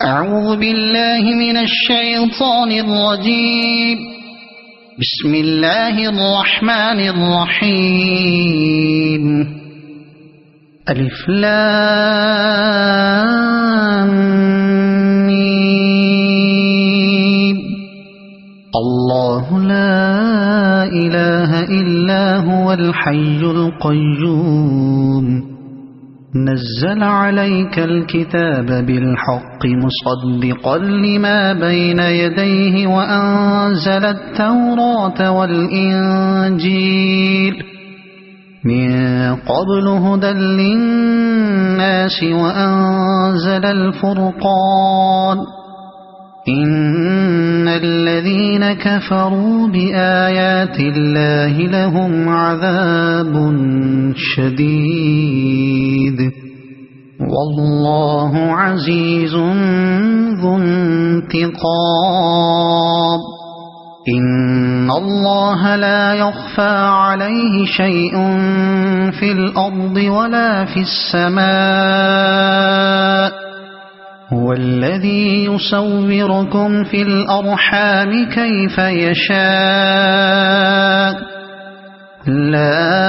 أعوذ بالله من الشيطان الرجيم. بسم الله الرحمن الرحيم. ألف لام ميم. الله لا إله إلا هو الحي القيوم. نزل عليك الكتاب بالحق مصدقا لما بين يديه وأنزل التوراة والإنجيل من قبل هدى للناس وأنزل الفرقان. إن الذين كفروا بآيات الله لهم عذاب شديد والله عزيز ذو انتقام. إن الله لا يخفى عليه شيء في الأرض ولا في السماء. هو الذي يصوركم في الأرحام كيف يشاء. لا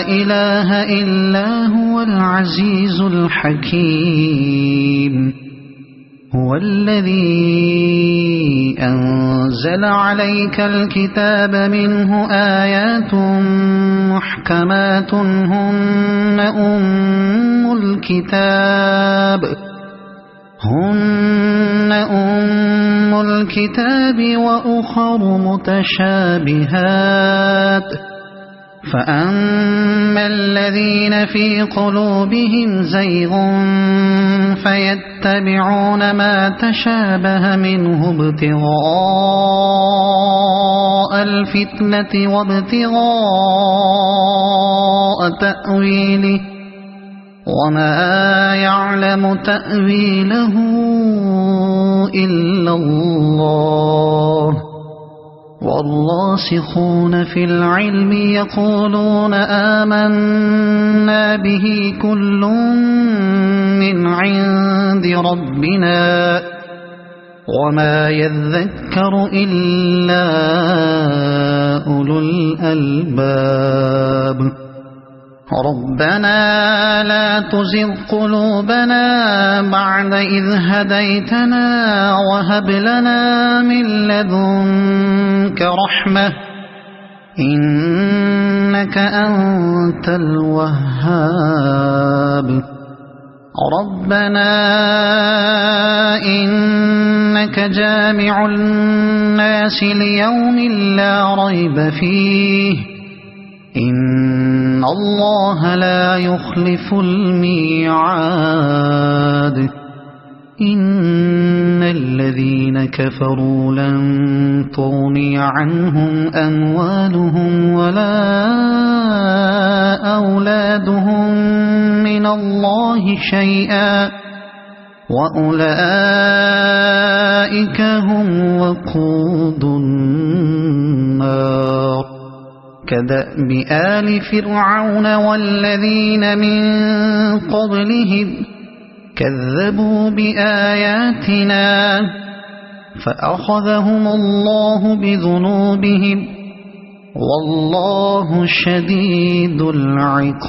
إله إلا هو العزيز الحكيم. هو الذي أنزل عليك الكتاب منه آيات محكمات هن أم الكتاب وأخر متشابهات. فأما الذين في قلوبهم زيغ فيتبعون ما تشابه منه ابتغاء الفتنة وابتغاء تأويله وما يعلم تأويله إلا الله. والراسخون في العلم يقولون آمنا به كل من عند ربنا وما يذكر إلا أولو الألباب. ربنا لا تزغ قلوبنا بعد إذ هديتنا وهب لنا من لدنك رحمة إنك أنت الوهاب. ربنا إنك جامع الناس ليوم لا ريب فيه إن الله لا يخلف الميعاد. إن الذين كفروا لن تغني عنهم أموالهم ولا أولادهم من الله شيئا وأولئك هم وقود النار. كدأب آل فرعون والذين من قبلهم كذبوا بآياتنا فأخذهم الله بذنوبهم والله شديد العقاب.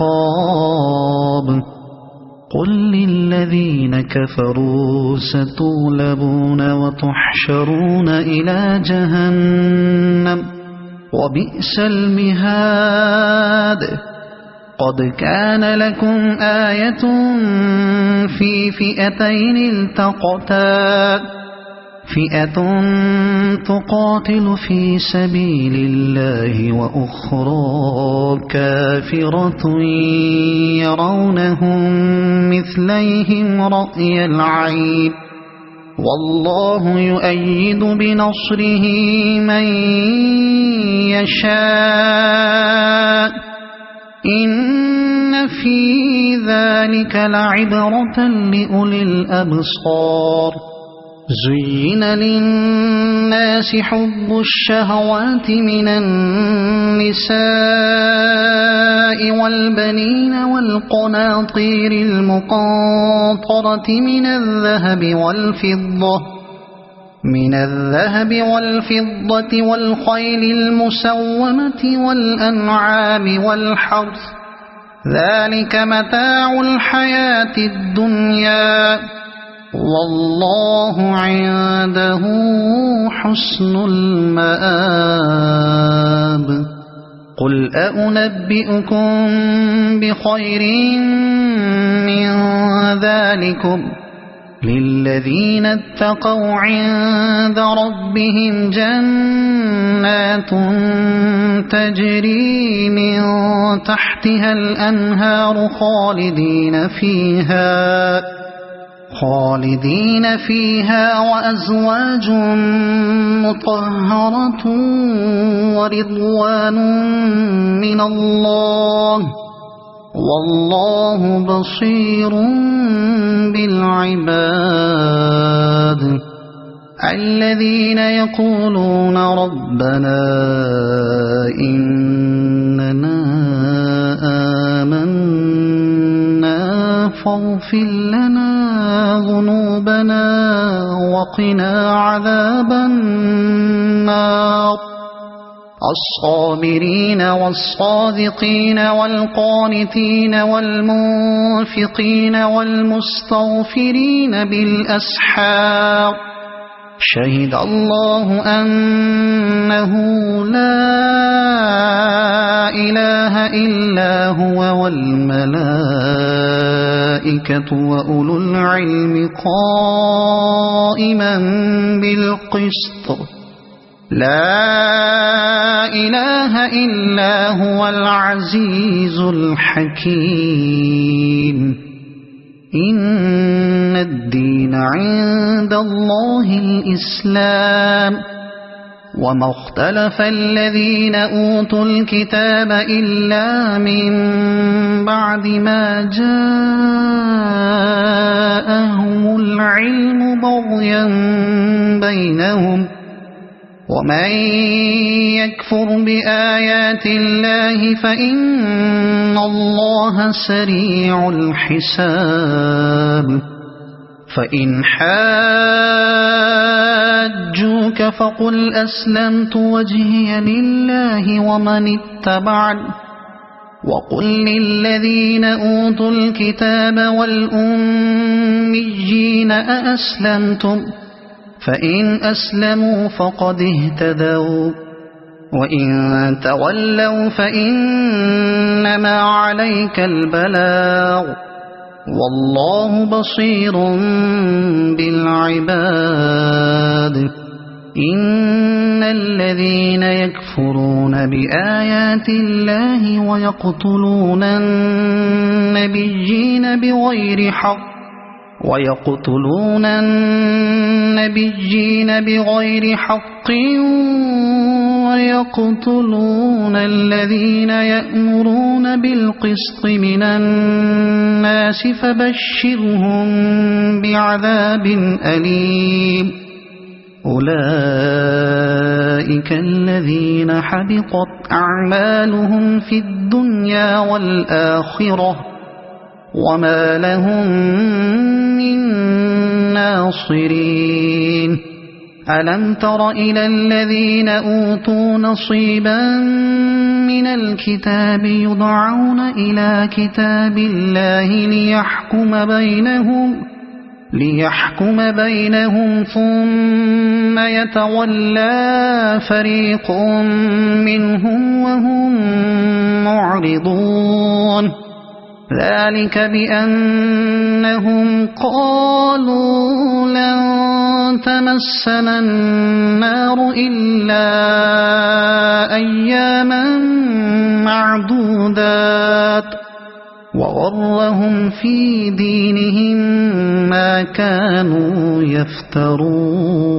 قل للذين كفروا ستغلبون وتحشرون إلى جهنم وبئس المهاد. قد كان لكم آية في فئتين التقتا فئة تقاتل في سبيل الله وأخرى كافرة يرونهم مثليهم رأي العين والله يؤيد بنصره من يشاء. إن في ذلك لعبرة لأولي الأبصار. زين للناس حب الشهوات من النساء والبنين والقناطير المقنطرة من الذهب والفضة والخيل المسومة والأنعام والحرث ذلك متاع الحياة الدنيا والله عنده حسن المآب قل أنبئكم بخير من ذلكم للذين اتقوا عند ربهم جنات تجري من تحتها الأنهار خالدين فيها وأزواج مطهرة ورضوان من الله والله بصير بالعباد الذين يقولون ربنا إننا آمنا فاغفر لنا ذنوبنا وقنا عذاب النار الصابرين والصادقين والقانتين والمنفقين والمستغفرين بالأسحار شهد الله أنه لا إله إلا هو والملائكة وأولو العلم قائما بالقسط لا إله إلا هو العزيز الحكيم إن الدين عند الله الإسلام وما اختلف الذين أوتوا الكتاب إلا من بعد ما جاءهم العلم بغيا بينهم ومن يكفر بآيات الله فإن الله سريع الحساب فإن حاجوك فقل أسلمت وجهي لله ومن اتبعني وقل للذين أوتوا الكتاب والأميين أأسلمتم فإن أسلموا فقد اهتدوا وإن تولوا فإنما عليك البلاغ والله بصير بالعباد إن الذين يكفرون بآيات الله ويقتلون النبيين بغير حق ويقتلون الذين يأمرون بالقسط من الناس فبشرهم بعذاب أليم أولئك الذين حبطت أعمالهم في الدنيا والآخرة وما لهم من ناصرين ألم تر إلى الذين أوتوا نصيبا من الكتاب يدعون إلى كتاب الله ليحكم بينهم ثم يتولى فريق منهم وهم معرضون ذلك بأنهم قالوا لن تمسنا النار إلا أياما معدودات وغرهم في دينهم ما كانوا يفترون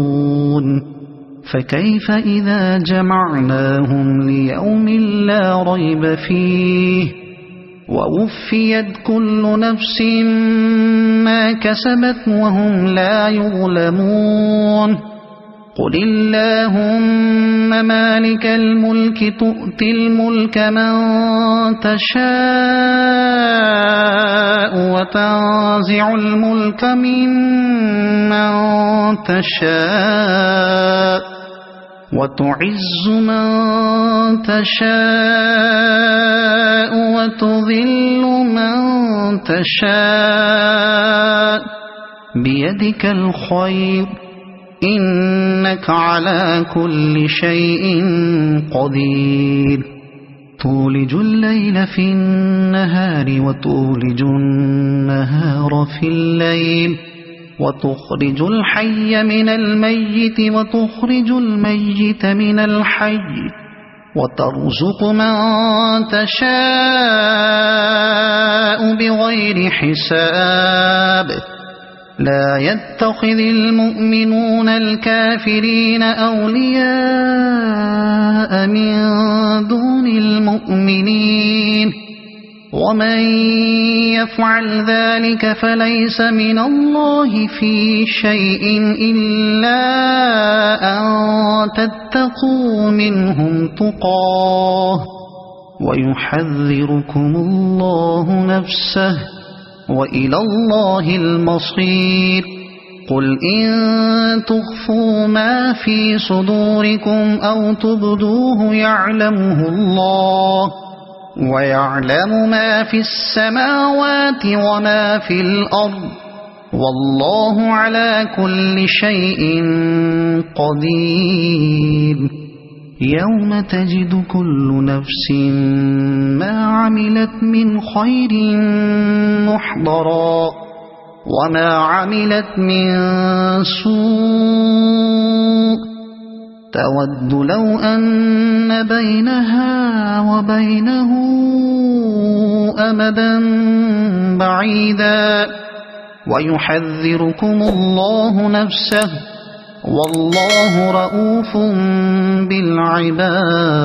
فكيف إذا جمعناهم ليوم لا ريب فيه ووفيت كل نفس ما كسبت وهم لا يظلمون قل اللهم مالك الملك تؤتي الملك من تشاء وتنزع الملك ممن تشاء وتعز من تشاء وتذل من تشاء بيدك الخير إنك على كل شيء قدير تولج الليل في النهار وتولج النهار في الليل وتخرج الحي من الميت وتخرج الميت من الحي وترزق من تشاء بغير حساب لا يتخذ المؤمنون الكافرين أولياء من دون المؤمنين ومن يفعل ذلك فليس من الله في شيء إلا أن تتقوا منهم تقاه ويحذركم الله نفسه وإلى الله المصير قل إن تخفوا ما في صدوركم أو تبدوه يعلمه الله ويعلم ما في السماوات وما في الأرض والله على كل شيء قدير يوم تجد كل نفس ما عملت من خير محضرا وما عملت من سوء تود لو أن بينها وبينه أمدا بعيدا ويحذركم الله نفسه والله رؤوف بالعباد